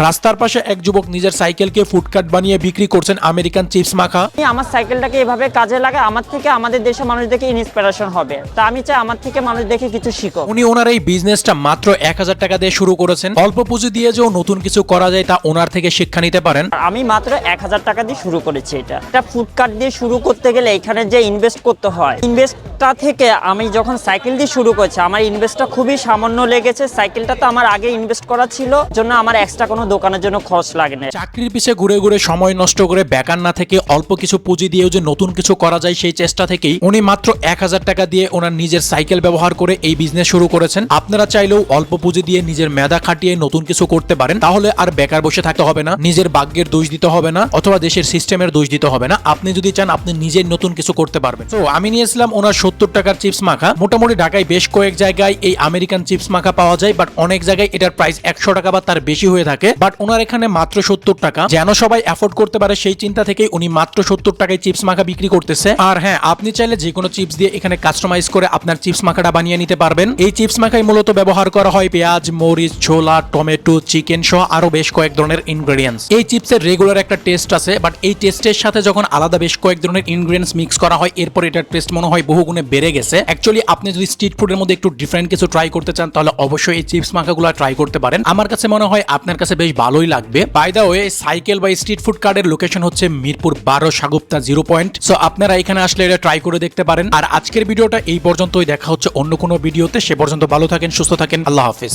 রাস্তার পাশে এক যুবক নিজের সাইকেলকে ফুডকার্ট বানিয়ে বিক্রি করছেন আমেরিকান চিপস মাখা। আমার সাইকেলটাকে এভাবে কাজে লাগা আমার থেকে আমাদের দেশের মানুষ দেখে ইন্সপিরেশন হবে। তা আমি চাই আমার থেকে মানুষ দেখে কিছু শিখো। উনি ওনার এই বিজনেসটা মাত্র 1000 টাকা দিয়ে শুরু করেছেন। অল্প পুঁজি দিয়ে যে নতুন কিছু করা যায় তা ওনার থেকে শিক্ষা নিতে পারেন। আমি মাত্র 1000 টাকা দিয়ে শুরু করেছি। এটা ফুডকার্ট দিয়ে শুরু করতে গেলে এখানে যে ইনভেস্ট করতে হয়, ইনভেস্টটা থেকে আমি যখন সাইকেল দিয়ে শুরু করছি আমার ইনভেস্টটা খুবই সামান্য লেগেছে। সাইকেলটা তো আমার আগে ইনভেস্ট করা ছিল, জন্য আমার এক্সট্রা কোনো দোকানের জন্য খরচ লাগে না। চাকরির পিছে ঘুরে ঘুরে সময় নষ্ট করে বেকার না থেকে অল্প কিছু পুঁজি দিয়েও যে নতুন কিছু করা যায় সেই চেষ্টা থেকেই উনি মাত্র 1000 টাকা দিয়ে ওনার নিজের সাইকেল ব্যবহার করে এই বিজনেস শুরু করেছেন। আপনারা চাইলেও অল্প পুঁজি দিয়ে নিজের মেধা খাটিয়ে নতুন কিছু করতে পারেন। তাহলে আর বেকার বসে থাকতে হবে না, নিজের ভাগ্যের দোষ দিতে হবে না, অথবা দেশের সিস্টেমের দোষ দিতে হবে না। আপনি যদি চান আপনি নিজের নতুন কিছু করতে পারবেন। তো আমি নিয়েছিলাম ওনার 70 টাকার চিপস মাখা। মোটামুটি ঢাকায় বেশ কয়েক জায়গায় এই আমেরিকান চিপস মাখা পাওয়া যায়, বাট অনেক জায়গায় এটার প্রাইস 100 টাকা বা তার বেশি হয়ে থাকে। বাট ওনার এখানে মাত্র 70 টাকা, যেন সবাই অ্যাফোর্ড করতে পারে সেই চিন্তা থেকে উনি মাত্র 70 টাকায় চিপস মাখা বিক্রি করতেছে। আর হ্যাঁ, আপনি চাইলে যে কোনো চিপস দিয়ে এখানে কাস্টমাইজ করে আপনার চিপস মাখাটা বানিয়ে নিতে পারবেন। এই চিপস মাখায় মূলত ব্যবহার করা হয় পেঁয়াজ, মরিচ, ছোলা, টমেটো, চিকেন সহ আরো বেশ কয়েক ধরনের ইনগ্রেডিয়েন্টস। এই চিপসের রেগুলার একটা টেস্ট আছে, বাট এই টেস্টের সাথে যখন আলাদা বেশ কয়েক ধরনের ইনগ্রেডিয়েন্টস মিক্স করা হয় এরপর এটার টেস্ট মনে হয় বহুগুণে বেড়ে গেছে। অ্যাকচুয়ালি আপনি যদি স্ট্রিট ফুডের মধ্যে একটু ডিফারেন্ট কিছু ট্রাই করতে চান তাহলে অবশ্যই এই চিপস মাখাগুলো ট্রাই করতে পারেন। আমার কাছে মনে হয় আপনার কাছে বেশ ভালোই লাগবে। বাই দ্য ওয়ে, সাইকেল বা স্ট্রিট ফুড কার্ডের লোকেশন হচ্ছে মিরপুর 12 সাগুপ্তা 0 পয়েন্ট। সো আপনারা এখানে আসলে এটা ট্রাই করে দেখতে পারেন। আর আজকের ভিডিওটা এই পর্যন্তই, দেখা হচ্ছে অন্য কোনো ভিডিওতে। সে পর্যন্ত ভালো থাকেন, সুস্থ থাকেন, আল্লাহ হাফেজ।